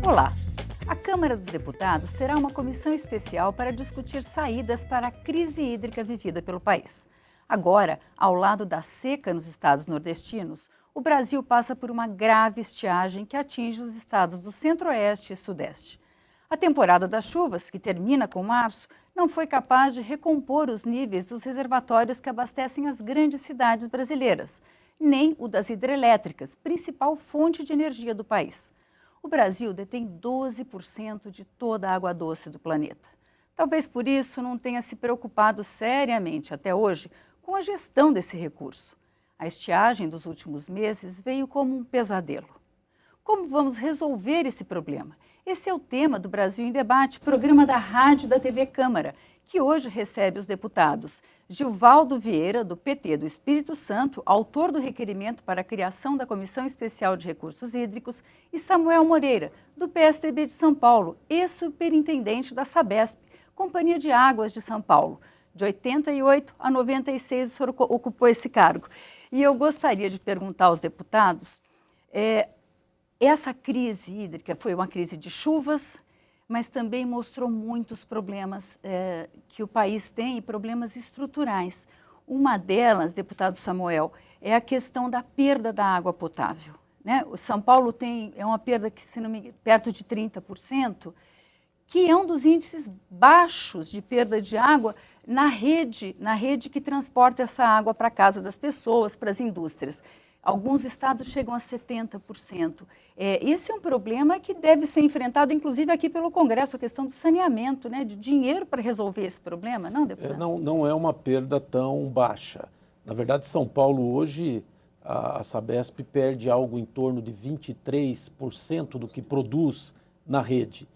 Olá! A Câmara dos Deputados terá uma comissão especial para discutir saídas para a crise hídrica vivida pelo país. Agora, ao lado da seca nos estados nordestinos, o Brasil passa por uma grave estiagem que atinge os estados do Centro-Oeste e Sudeste. A temporada das chuvas, que termina com março, não foi capaz de recompor os níveis dos reservatórios que abastecem as grandes cidades brasileiras, nem o das hidrelétricas, principal fonte de energia do país. O Brasil detém 12% de toda a água doce do planeta. Talvez por isso não tenha se preocupado seriamente até hoje com a gestão desse recurso. A estiagem dos últimos meses veio como um pesadelo. Como vamos resolver esse problema? Esse é o tema do Brasil em Debate, programa da Rádio e da TV Câmara, que hoje recebe os deputados Gilvaldo Vieira, do PT do Espírito Santo, autor do requerimento para a criação da Comissão Especial de Recursos Hídricos, e Samuel Moreira, do PSDB de São Paulo, ex-superintendente da Sabesp, Companhia de Águas de São Paulo. De 88 a 96 o senhor ocupou esse cargo. E eu gostaria de perguntar aos deputados, essa crise hídrica foi uma crise de chuvas, mas também mostrou muitos problemas que o país tem e problemas estruturais. Uma delas, deputado Samuel, é a questão da perda da água potável, né? O São Paulo tem uma perda que, se não me engano, perto de 30%, que é um dos índices baixos de perda de água na rede que transporta essa água para a casa das pessoas, para as indústrias. Alguns estados chegam a 70%. Esse é um problema que deve ser enfrentado, inclusive, aqui pelo Congresso, a questão do saneamento, né, de dinheiro para resolver esse problema, não, deputado? Não é uma perda tão baixa. Na verdade, São Paulo hoje, a Sabesp perde algo em torno de 23% do que produz na rede.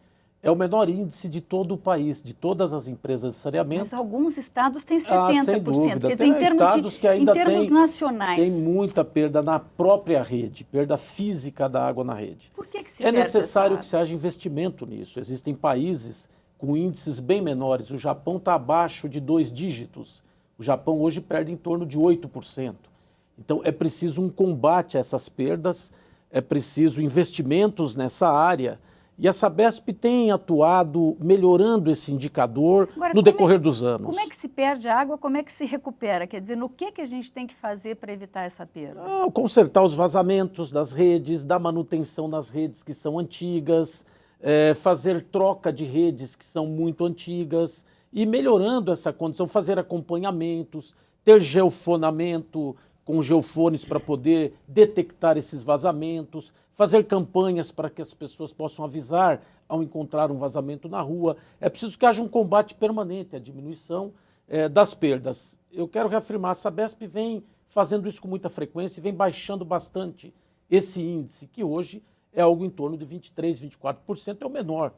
É o menor índice de todo o país, de todas as empresas de saneamento. Mas alguns estados têm 70%. Sem dúvida. Quer dizer, Estados que ainda em termos nacionais. Tem muita perda na própria rede, perda física da água na rede. Por que se É perde necessário essa que se haja investimento nisso. Existem países com índices bem menores. O Japão está abaixo de 2 dígitos. O Japão hoje perde em torno de 8%. Então é preciso um combate a essas perdas, é preciso investimentos nessa área. E a Sabesp tem atuado melhorando esse indicador no decorrer dos anos. Como é que se perde a água, como é que se recupera? Quer dizer, no que a gente tem que fazer para evitar essa perda? Consertar os vazamentos das redes, dar manutenção nas redes que são antigas, fazer troca de redes que são muito antigas e melhorando essa condição, fazer acompanhamentos, ter geofonamento com geofones para poder detectar esses vazamentos, fazer campanhas para que as pessoas possam avisar ao encontrar um vazamento na rua. É preciso que haja um combate permanente à diminuição das perdas. Eu quero reafirmar, a Sabesp vem fazendo isso com muita frequência e vem baixando bastante esse índice, que hoje é algo em torno de 23%, 24%, é o menor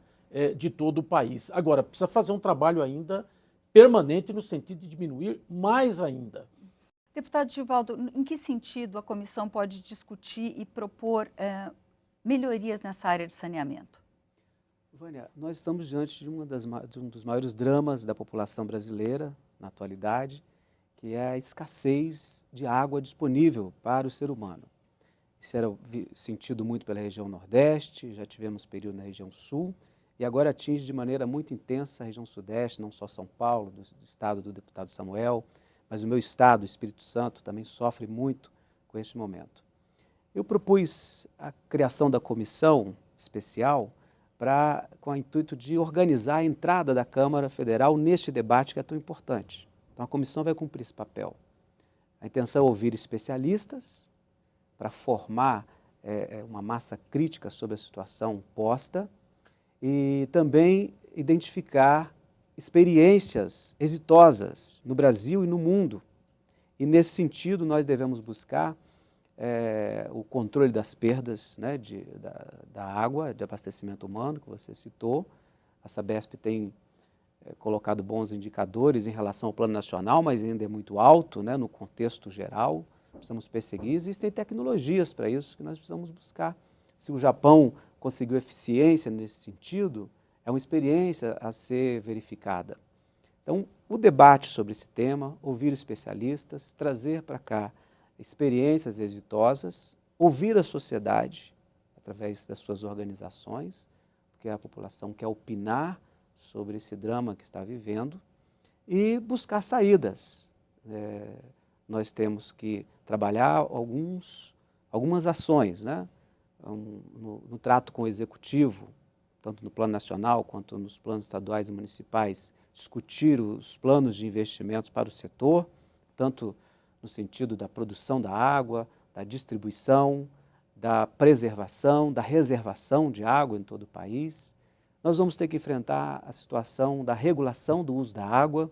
de todo o país. Agora, precisa fazer um trabalho ainda permanente no sentido de diminuir mais ainda. Deputado Gilvaldo, em que sentido a comissão pode discutir e propor melhorias nessa área de saneamento? Vânia, nós estamos diante de um dos maiores dramas da população brasileira na atualidade, que é a escassez de água disponível para o ser humano. Isso era sentido muito pela região Nordeste, já tivemos período na região Sul, e agora atinge de maneira muito intensa a região Sudeste, não só São Paulo, do estado do deputado Samuel, mas o meu estado, o Espírito Santo, também sofre muito com este momento. Eu propus a criação da comissão especial com o intuito de organizar a entrada da Câmara Federal neste debate que é tão importante. Então, a comissão vai cumprir esse papel. A intenção é ouvir especialistas para formar uma massa crítica sobre a situação posta e também identificar experiências exitosas no Brasil e no mundo. E, nesse sentido, nós devemos buscar o controle das perdas, né, da água, de abastecimento humano, que você citou. A Sabesp tem colocado bons indicadores em relação ao plano nacional, mas ainda é muito alto, né, no contexto geral. Precisamos perseguir. Existem tecnologias para isso que nós precisamos buscar. Se o Japão conseguiu eficiência nesse sentido, é uma experiência a ser verificada. Então, o debate sobre esse tema, ouvir especialistas, trazer para cá experiências exitosas, ouvir a sociedade através das suas organizações, porque a população quer opinar sobre esse drama que está vivendo, e buscar saídas. Nós temos que trabalhar algumas ações, né? No trato com o executivo, tanto no plano nacional quanto nos planos estaduais e municipais, discutir os planos de investimentos para o setor, tanto no sentido da produção da água, da distribuição, da preservação, da reservação de água em todo o país. Nós vamos ter que enfrentar a situação da regulação do uso da água.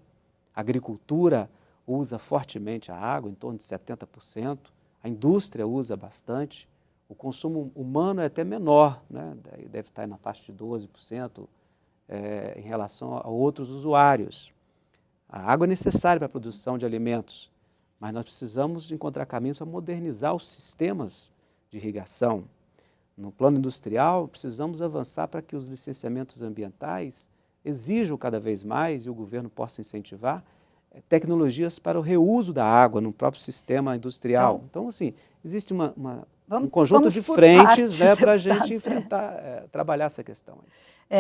A agricultura usa fortemente a água, em torno de 70%. A indústria usa bastante. O consumo humano é até menor, né? Deve estar na faixa de 12% em relação a outros usuários. A água é necessária para a produção de alimentos, mas nós precisamos encontrar caminhos para modernizar os sistemas de irrigação. No plano industrial, precisamos avançar para que os licenciamentos ambientais exijam cada vez mais, e o governo possa incentivar, tecnologias para o reuso da água no próprio sistema industrial. Então, assim, existe um conjunto de frentes, né, para a gente enfrentar, trabalhar essa questão.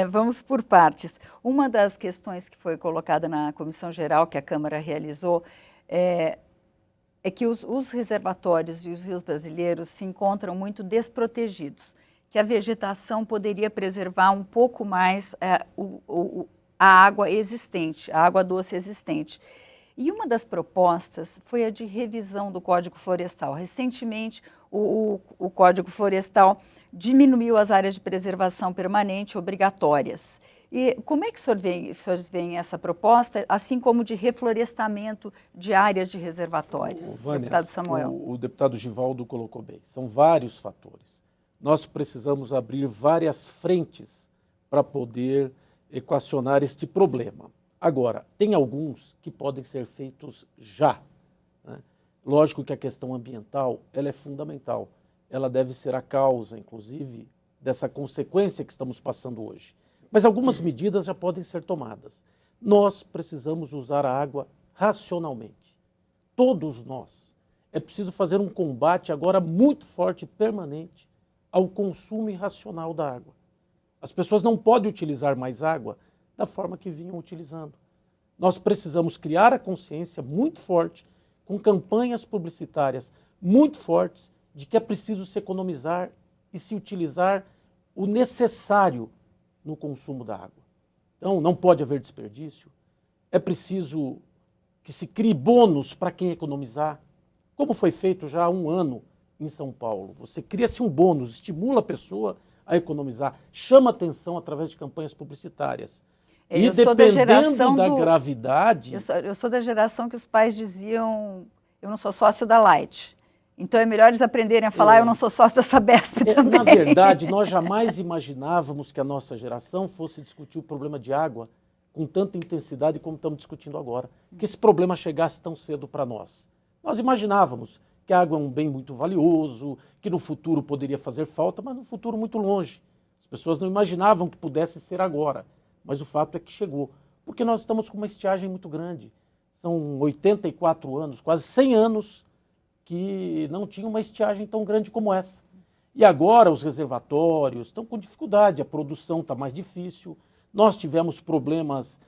Vamos por partes. Uma das questões que foi colocada na comissão geral que a Câmara realizou é que os reservatórios e os rios brasileiros se encontram muito desprotegidos, que a vegetação poderia preservar um pouco mais a água existente, a água doce existente. E uma das propostas foi a de revisão do Código Florestal. Recentemente, o Código Florestal diminuiu as áreas de preservação permanente obrigatórias. E como é que os senhores veem essa proposta, assim como de reflorestamento de áreas de reservatórios? Vânia, deputado Samuel. O deputado Givaldo colocou bem. São vários fatores. Nós precisamos abrir várias frentes para poder equacionar este problema. Agora, tem alguns que podem ser feitos já, né? Lógico que a questão ambiental ela é fundamental. Ela deve ser a causa, inclusive, dessa consequência que estamos passando hoje. Mas algumas medidas já podem ser tomadas. Nós precisamos usar a água racionalmente. Todos nós. É preciso fazer um combate agora muito forte e permanente ao consumo irracional da água. As pessoas não podem utilizar mais água da forma que vinham utilizando. Nós precisamos criar a consciência muito forte, com campanhas publicitárias muito fortes, de que é preciso se economizar e se utilizar o necessário no consumo da água. Então, não pode haver desperdício, é preciso que se crie bônus para quem economizar, como foi feito já há um ano em São Paulo. Você cria-se um bônus, estimula a pessoa a economizar, chama atenção através de campanhas publicitárias. E dependendo da gravidade... Eu sou da geração que os pais diziam, eu não sou sócio da Light. Então é melhor eles aprenderem a falar, eu não sou sócio da Sabesp também. Na verdade, nós jamais imaginávamos que a nossa geração fosse discutir o problema de água com tanta intensidade como estamos discutindo agora. Que esse problema chegasse tão cedo para nós. Nós imaginávamos que a água é um bem muito valioso, que no futuro poderia fazer falta, mas no futuro muito longe. As pessoas não imaginavam que pudesse ser agora. Mas o fato é que chegou, porque nós estamos com uma estiagem muito grande. São 84 anos, quase 100 anos, que não tinha uma estiagem tão grande como essa. E agora os reservatórios estão com dificuldade, a produção está mais difícil. Nós tivemos problemas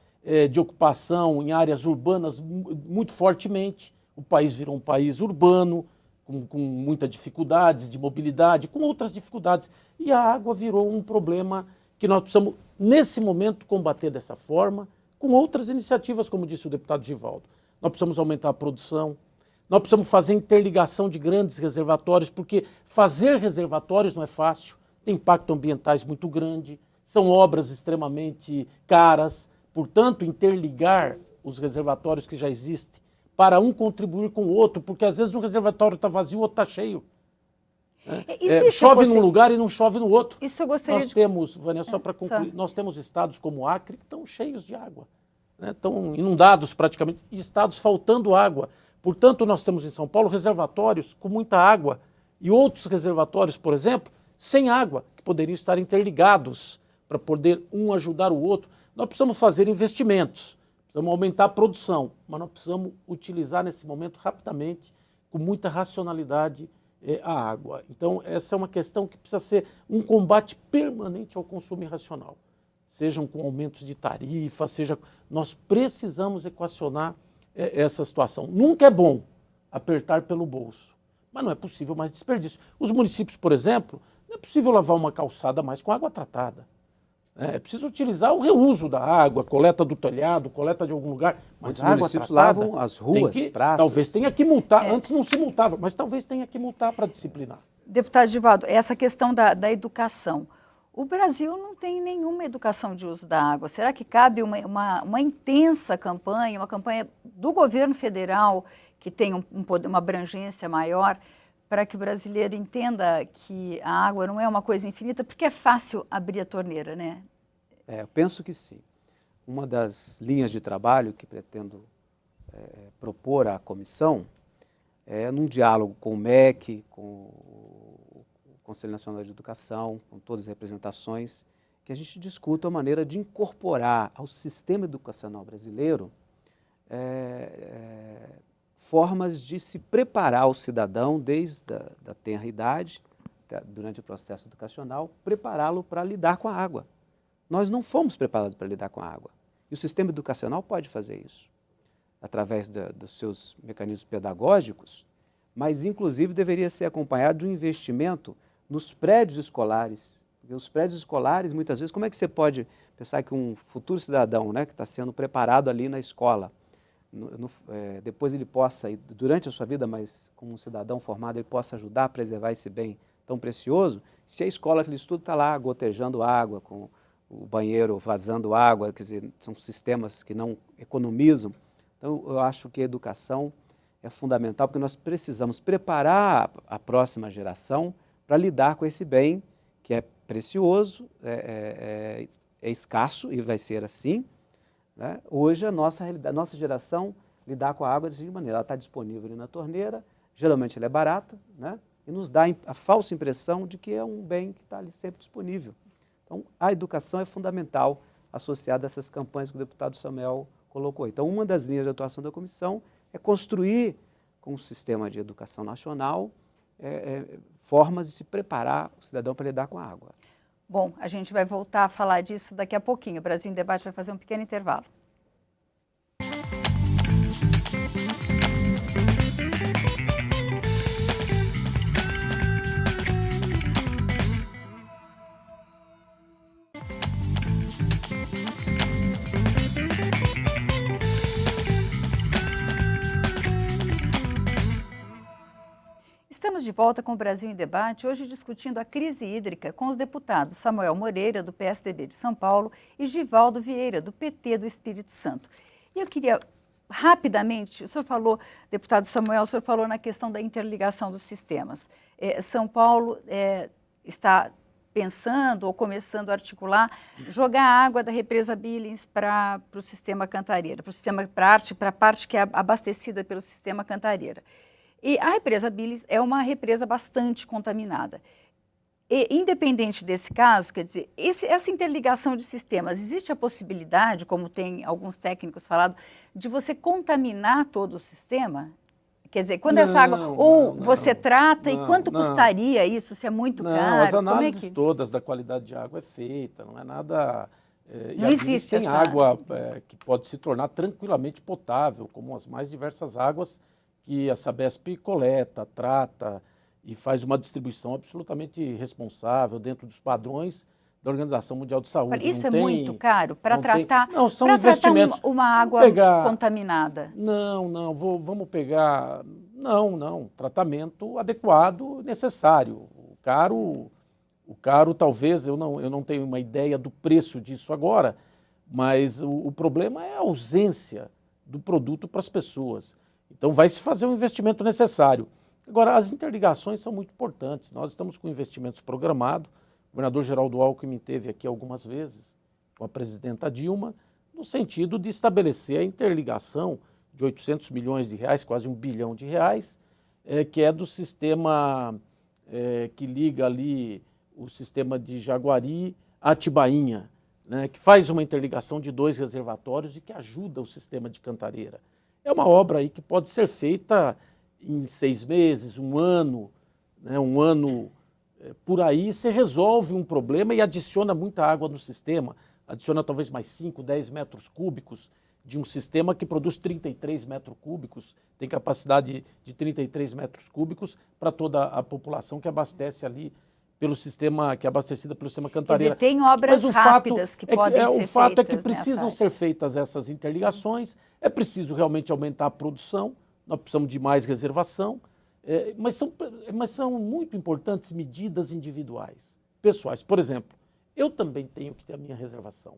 de ocupação em áreas urbanas muito fortemente. O país virou um país urbano, com muitas dificuldades de mobilidade, com outras dificuldades. E a água virou um problema que nós precisamos, nesse momento, combater dessa forma, com outras iniciativas, como disse o deputado Givaldo. Nós precisamos aumentar a produção, nós precisamos fazer interligação de grandes reservatórios, porque fazer reservatórios não é fácil, tem impacto ambientais muito grande, são obras extremamente caras, portanto, interligar os reservatórios que já existem para um contribuir com o outro, porque às vezes um reservatório está vazio, o outro está cheio. Chove num lugar e não chove no outro. Isso eu gostaria nós temos, Vânia, só para concluir, nós temos estados como o Acre que estão cheios de água, né? Estão inundados praticamente, e estados faltando água. Portanto, nós temos em São Paulo reservatórios com muita água e outros reservatórios, por exemplo, sem água, que poderiam estar interligados para poder um ajudar o outro. Nós precisamos fazer investimentos, Precisamos aumentar a produção, mas nós precisamos utilizar nesse momento rapidamente, com muita racionalidade, a água. Então, essa é uma questão que precisa ser um combate permanente ao consumo irracional. Sejam com aumentos de tarifa, nós precisamos equacionar essa situação. Nunca é bom apertar pelo bolso, mas não é possível mais desperdício. Os municípios, por exemplo, não é possível lavar uma calçada mais com água tratada. É preciso utilizar o reuso da água, coleta do telhado, coleta de algum lugar. Mas os a água municípios tratada, lavam as ruas, praças. talvez tenha que multar. Antes não se multava, mas talvez tenha que multar para disciplinar. Deputado Givaldo, essa questão da educação. O Brasil não tem nenhuma educação de uso da água. Será que cabe uma intensa campanha, uma campanha do governo federal que tem uma abrangência maior, para que o brasileiro entenda que a água não é uma coisa infinita, porque é fácil abrir a torneira, né? Eu penso que sim. Uma das linhas de trabalho que pretendo propor à comissão é, num diálogo com o MEC, com o Conselho Nacional de Educação, com todas as representações, que a gente discuta a maneira de incorporar ao sistema educacional brasileiro formas de se preparar o cidadão desde a tenra idade, durante o processo educacional, prepará-lo para lidar com a água. Nós não fomos preparados para lidar com a água. E o sistema educacional pode fazer isso, através dos seus mecanismos pedagógicos, mas, inclusive, deveria ser acompanhado de um investimento nos prédios escolares. Porque os prédios escolares, muitas vezes, como é que você pode pensar que um futuro cidadão, né, que está sendo preparado ali na escola, depois ele possa, durante a sua vida, mas como um cidadão formado, ele possa ajudar a preservar esse bem tão precioso, se a escola que ele estuda está lá gotejando água, com o banheiro vazando água, quer dizer, são sistemas que não economizam. Então, eu acho que a educação é fundamental, porque nós precisamos preparar a próxima geração para lidar com esse bem que é precioso, é escasso e vai ser assim, né? Hoje, a nossa geração lidar com a água da seguinte maneira: ela está disponível ali na torneira, geralmente ela é barata, né? E nos dá a falsa impressão de que é um bem que está ali sempre disponível. Então, a educação é fundamental, associada a essas campanhas que o deputado Samuel colocou. Então, uma das linhas de atuação da comissão é construir, com o sistema de educação nacional, formas de se preparar o cidadão para lidar com a água. Bom, a gente vai voltar a falar disso daqui a pouquinho. O Brasil em Debate vai fazer um pequeno intervalo. Estamos de volta com o Brasil em Debate, hoje discutindo a crise hídrica com os deputados Samuel Moreira, do PSDB de São Paulo, e Givaldo Vieira, do PT do Espírito Santo. E eu queria, rapidamente, o senhor falou, deputado Samuel, o senhor falou na questão da interligação dos sistemas. São Paulo está pensando ou começando a articular, jogar a água da represa Billings para o sistema Cantareira, para a parte que é abastecida pelo sistema Cantareira. E a represa Billings é uma represa bastante contaminada. E, independente desse caso, quer dizer, essa interligação de sistemas, existe a possibilidade, como tem alguns técnicos falado, de você contaminar todo o sistema? Quer dizer, quando essa água... Ou você trata, e quanto custaria isso, se é muito caro? As análises todas da qualidade de água é feita, não é nada... Não existe tem água que pode se tornar tranquilamente potável, como as mais diversas águas que a Sabesp coleta, trata e faz uma distribuição absolutamente responsável dentro dos padrões da Organização Mundial de Saúde. Isso é muito caro para tratar, são investimentos. Uma água contaminada? Vamos pegar... Não, tratamento adequado, necessário. O caro talvez, eu não tenho uma ideia do preço disso agora, mas o problema é a ausência do produto para as pessoas. Então, vai se fazer um investimento necessário. Agora, as interligações são muito importantes. Nós estamos com investimentos programados. O governador Geraldo Alckmin esteve aqui algumas vezes com a presidenta Dilma, no sentido de estabelecer a interligação de 800 milhões de reais, quase R$1 bilhão, que é do sistema que liga ali o sistema de Jaguari a Atibainha. né, que faz uma interligação de 2 reservatórios e que ajuda o sistema de Cantareira. É uma obra aí que pode ser feita em 6 meses, 1 ano, né, 1 ano por aí, você resolve um problema e adiciona muita água no sistema, adiciona talvez mais 5, 10 metros cúbicos de um sistema que produz 33 metros cúbicos, tem capacidade de 33 metros cúbicos para toda a população que abastece ali pelo sistema, que é abastecida pelo sistema Cantareira. Quer dizer, tem obras rápidas que podem ser feitas. O fato é que precisam ser feitas essas interligações, é preciso realmente aumentar a produção, nós precisamos de mais reservação, mas são muito importantes medidas individuais, pessoais. Por exemplo, eu também tenho que ter a minha reservação.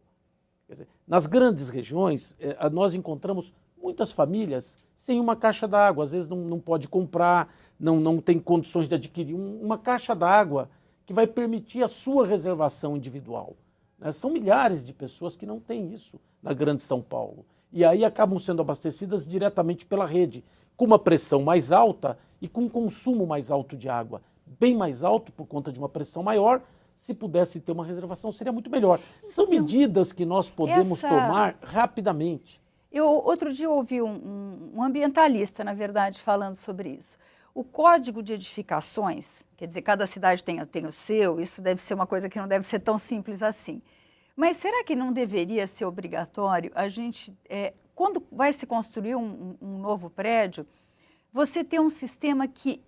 Quer dizer, nas grandes regiões, nós encontramos muitas famílias sem uma caixa d'água, às vezes não pode comprar, não tem condições de adquirir uma caixa d'água que vai permitir a sua reservação individual, né? São milhares de pessoas que não têm isso na grande São Paulo. E aí acabam sendo abastecidas diretamente pela rede, com uma pressão mais alta e com um consumo mais alto de água, bem mais alto por conta de uma pressão maior. Se pudesse ter uma reservação, seria muito melhor. São medidas que nós podemos tomar rapidamente. Outro dia eu ouvi um ambientalista, na verdade, falando sobre isso. O Código de Edificações, quer dizer, cada cidade tem o seu, isso deve ser uma coisa que não deve ser tão simples assim. Mas será que não deveria ser obrigatório a gente, quando vai se construir um novo prédio, você ter um sistema que,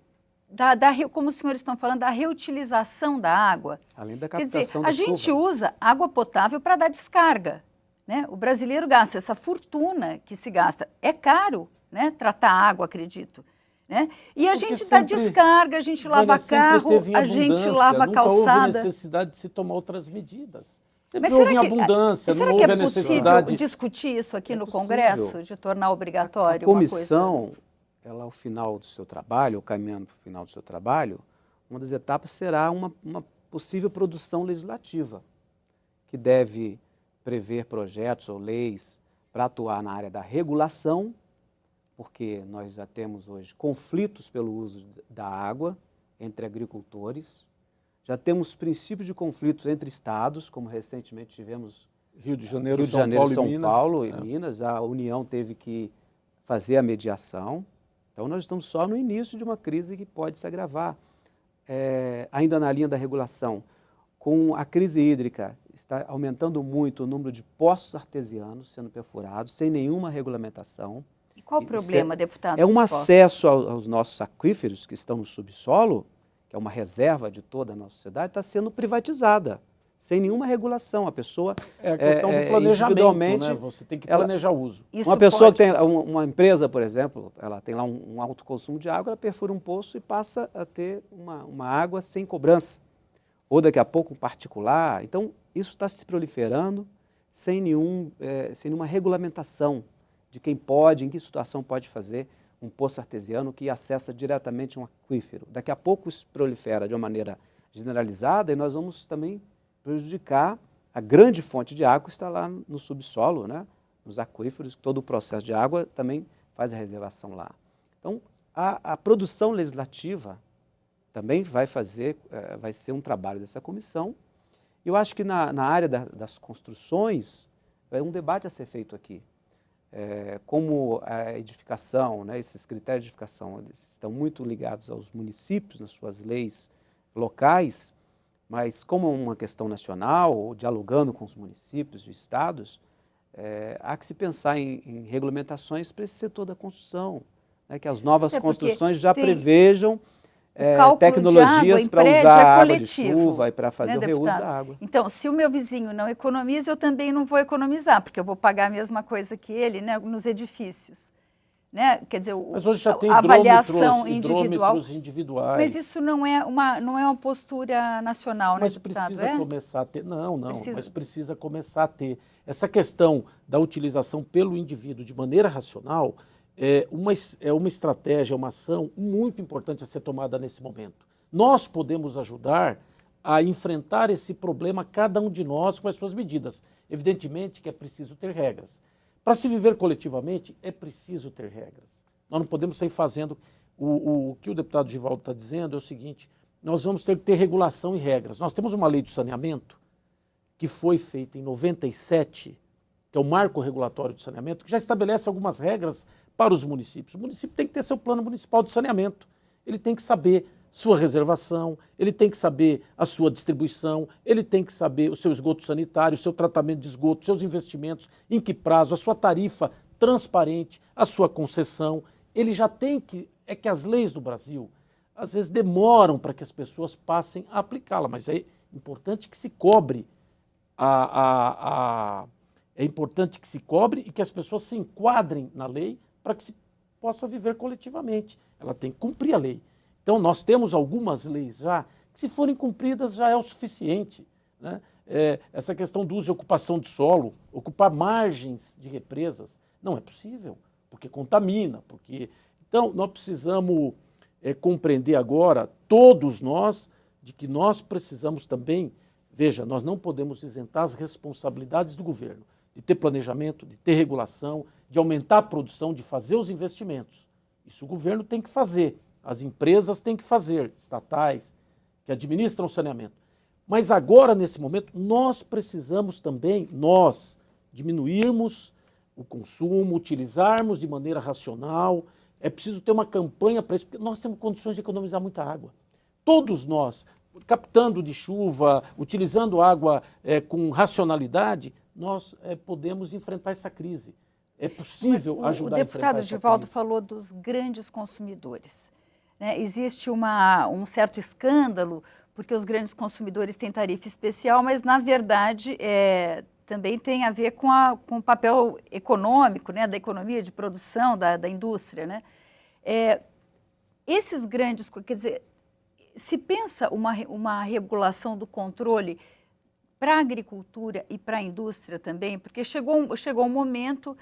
como os senhores estão falando, da reutilização da água? Além da captação da chuva. A gente usa água potável para dar descarga, né? O brasileiro gasta essa fortuna que se gasta. É caro, né, tratar água, acredito. Né? E a gente dá descarga, a gente lava carro, a gente lava calçada. Nunca houve necessidade de se tomar outras medidas. Sempre houve abundância, não houve a necessidade. Possível discutir isso aqui no Congresso, de tornar obrigatório a comissão, ela ao final do seu trabalho, ou caminhando para o final do seu trabalho, uma das etapas será uma possível produção legislativa, que deve prever projetos ou leis para atuar na área da regulação, porque nós já temos hoje conflitos pelo uso da água entre agricultores, já temos princípios de conflitos entre estados, como recentemente tivemos Rio de Janeiro, São Paulo e Minas, a União teve que fazer a mediação. Então nós estamos só no início de uma crise que pode se agravar. Ainda na linha da regulação, com a crise hídrica, está aumentando muito o número de poços artesianos sendo perfurados, sem nenhuma regulamentação. E qual o problema, deputado? É um acesso aos nossos aquíferos que estão no subsolo, que é uma reserva de toda a nossa sociedade, está sendo privatizada, sem nenhuma regulação. A pessoa a questão do planejamento, né? Você tem que planejar o uso. Uma pessoa que tem uma empresa, por exemplo, ela tem lá um alto consumo de água, ela perfura um poço e passa a ter uma água sem cobrança. Ou daqui a pouco um particular. Então, isso está se proliferando sem nenhuma regulamentação de quem pode, em que situação pode fazer um poço artesiano que acessa diretamente um aquífero. Daqui a pouco isso prolifera de uma maneira generalizada e nós vamos também prejudicar a grande fonte de água que está lá no subsolo, né? Nos aquíferos, todo o processo de água também faz a reservação lá. Então, a produção legislativa também vai ser um trabalho dessa comissão. Eu acho que na área das construções, é um debate a ser feito aqui. Como a edificação, né, esses critérios de edificação, eles estão muito ligados aos municípios, nas suas leis locais, mas como uma questão nacional, ou dialogando com os municípios e estados, há que se pensar em regulamentações para esse setor da construção, né, que as novas construções já prevejam tecnologias para usar água de chuva e para fazer o reuso da água. Então, se o meu vizinho não economiza, eu também não vou economizar, porque eu vou pagar a mesma coisa que ele, né, nos edifícios. Né? Quer dizer, mas hoje já tem avaliação individual. Individuais. Mas isso não é uma postura nacional, né, deputado? Mas precisa começar a ter. Mas precisa começar a ter. Essa questão da utilização pelo indivíduo de maneira racional é uma estratégia, uma ação muito importante a ser tomada nesse momento. Nós podemos ajudar a enfrentar esse problema, cada um de nós, com as suas medidas. Evidentemente que é preciso ter regras. Para se viver coletivamente, é preciso ter regras. Nós não podemos sair fazendo... O que o deputado Givaldo está dizendo é o seguinte: nós vamos ter que ter regulação e regras. Nós temos uma lei do saneamento que foi feita em 97, que é o Marco Regulatório de Saneamento, que já estabelece algumas regras para os municípios. O município tem que ter seu plano municipal de saneamento, ele tem que saber sua reservação, ele tem que saber a sua distribuição, ele tem que saber o seu esgoto sanitário, o seu tratamento de esgoto, seus investimentos, em que prazo, a sua tarifa transparente, a sua concessão. Ele já tem que... É que as leis do Brasil, às vezes, demoram para que as pessoas passem a aplicá-la, mas é importante que se cobre é importante que se cobre e que as pessoas se enquadrem na lei para que se possa viver coletivamente. Ela tem que cumprir a lei. Então, nós temos algumas leis já, que se forem cumpridas já é o suficiente, né? Essa questão do uso e ocupação de solo, ocupar margens de represas, não é possível, porque contamina, porque... Então, nós precisamos compreender agora, todos nós, de que nós precisamos também, veja, nós não podemos isentar as responsabilidades do governo, de ter planejamento, de ter regulação, de aumentar a produção, de fazer os investimentos. Isso o governo tem que fazer. As empresas têm que fazer, estatais, que administram o saneamento. Mas agora, nesse momento, nós precisamos também, nós, diminuirmos o consumo, utilizarmos de maneira racional. É preciso ter uma campanha para isso, porque nós temos condições de economizar muita água. Todos nós, captando de chuva, utilizando água com racionalidade, nós podemos enfrentar essa crise. É possível ajudar a enfrentar essa crise. O deputado Divaldo falou dos grandes consumidores. Existe um certo escândalo, porque os grandes consumidores têm tarifa especial, mas, na verdade, também tem a ver com o papel econômico, da economia de produção, da indústria. Esses grandes, quer dizer, se pensa uma regulação do controle para a agricultura e para a indústria também, porque chegou um momento,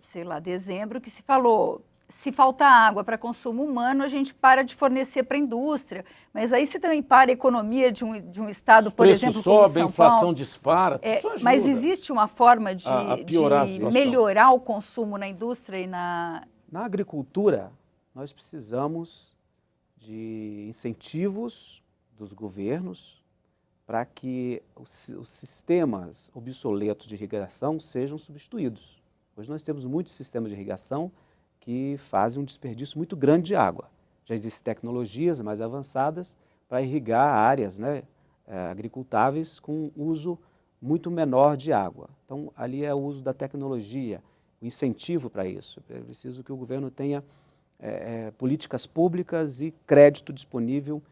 sei lá, dezembro, que se falou... Se faltar água para consumo humano, a gente para de fornecer para a indústria. Mas aí você também para a economia de um estado, por exemplo, como São Paulo. Os preços sobem, a inflação dispara, isso ajuda. Mas existe uma forma de melhorar o consumo na indústria e na... Na agricultura, nós precisamos de incentivos dos governos para que os sistemas obsoletos de irrigação sejam substituídos. Hoje nós temos muitos sistemas de irrigação que fazem um desperdício muito grande de água. Já existem tecnologias mais avançadas para irrigar áreas agricultáveis com uso muito menor de água. Então, ali é o uso da tecnologia, o incentivo para isso. É preciso que o governo tenha políticas públicas e crédito disponível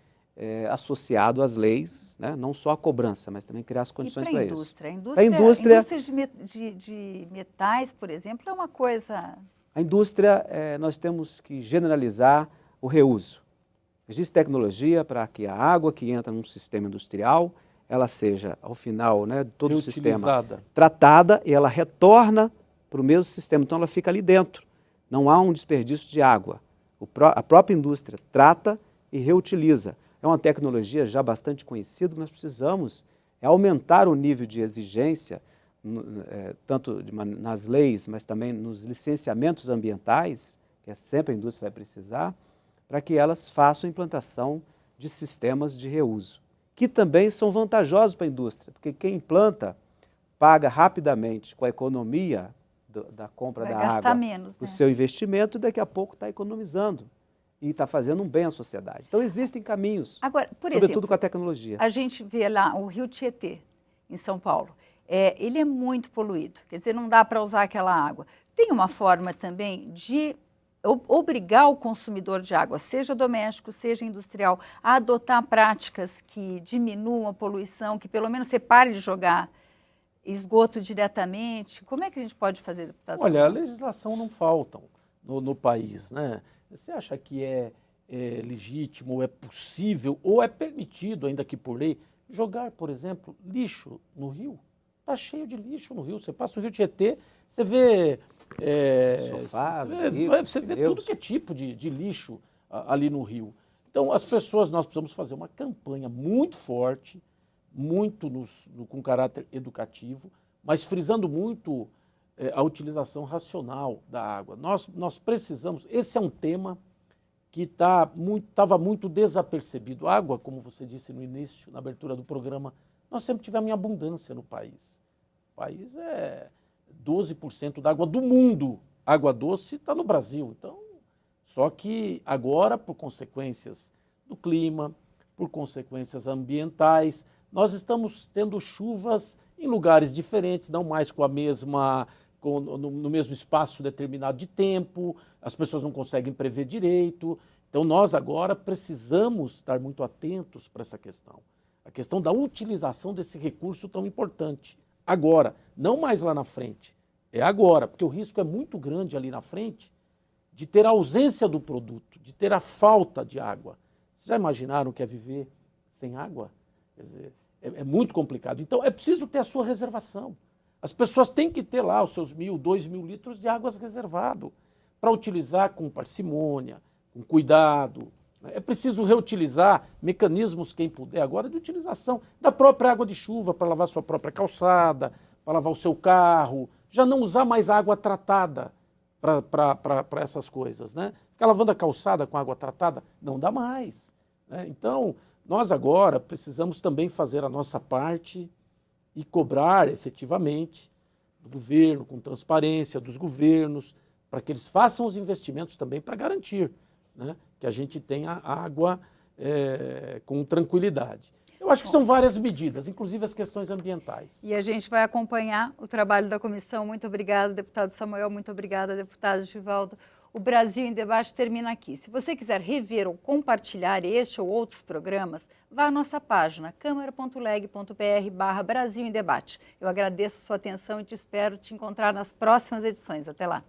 associado às leis, não só a cobrança, mas também criar as condições para isso. A indústria de metais, por exemplo, é uma coisa... A indústria, nós temos que generalizar o reuso. Existe tecnologia para que a água que entra num sistema industrial, ela seja, ao final de todo o sistema, tratada e ela retorna para o mesmo sistema. Então, ela fica ali dentro. Não há um desperdício de água. A própria indústria trata e reutiliza. É uma tecnologia já bastante conhecida, que nós precisamos aumentar o nível de exigência, tanto nas leis, mas também nos licenciamentos ambientais, que sempre a indústria vai precisar, para que elas façam a implantação de sistemas de reuso, que também são vantajosos para a indústria, porque quem implanta paga rapidamente com a economia da compra da água menos, o seu investimento e daqui a pouco está economizando e está fazendo um bem à sociedade. Então existem caminhos, agora, sobretudo com a tecnologia. A gente vê lá o Rio Tietê, em São Paulo. Ele é muito poluído, quer dizer, não dá para usar aquela água. Tem uma forma também de obrigar o consumidor de água, seja doméstico, seja industrial, a adotar práticas que diminuam a poluição, que pelo menos você pare de jogar esgoto diretamente. Como é que a gente pode fazer, deputado? Olha, a legislação não falta no país, né? Você acha que é legítimo, ou é possível, ou é permitido, ainda que por lei, jogar, por exemplo, lixo no rio? Está cheio de lixo no rio. Você passa o Rio Tietê, você vê... sofás, você vê tudo que é tipo de lixo ali no rio. Então, as pessoas, nós precisamos fazer uma campanha muito forte, muito com caráter educativo, mas frisando muito a utilização racional da água. Nós precisamos... Esse é um tema que estava muito desapercebido. A água, como você disse no início, na abertura do programa, nós sempre tivemos em abundância no país. O país é 12% da água do mundo. Água doce está no Brasil. Então, só que agora, por consequências do clima, por consequências ambientais, nós estamos tendo chuvas em lugares diferentes, não mais com a mesma, no mesmo espaço determinado de tempo, as pessoas não conseguem prever direito. Então nós agora precisamos estar muito atentos para essa questão. A questão da utilização desse recurso tão importante. Agora, não mais lá na frente, é agora, porque o risco é muito grande ali na frente de ter a ausência do produto, de ter a falta de água. Vocês já imaginaram o que é viver sem água? Quer dizer, é muito complicado. Então é preciso ter a sua reservação. As pessoas têm que ter lá os seus 1.000, 2.000 litros de água reservado para utilizar com parcimônia, com cuidado. É preciso reutilizar mecanismos, quem puder agora, de utilização da própria água de chuva para lavar sua própria calçada, para lavar o seu carro, já não usar mais água tratada para essas coisas, né? Ficar lavando a calçada com água tratada não dá mais, né? Então, nós agora precisamos também fazer a nossa parte e cobrar efetivamente do governo, com transparência, dos governos, para que eles façam os investimentos também para garantir, né, que a gente tenha água com tranquilidade. Eu acho que são várias medidas, inclusive as questões ambientais. E a gente vai acompanhar o trabalho da comissão. Muito obrigada, deputado Samuel. Muito obrigada, deputado Givaldo. O Brasil em Debate termina aqui. Se você quiser rever ou compartilhar este ou outros programas, vá à nossa página câmara.leg.br/Brasil em Debate. Eu agradeço sua atenção e te espero te encontrar nas próximas edições. Até lá.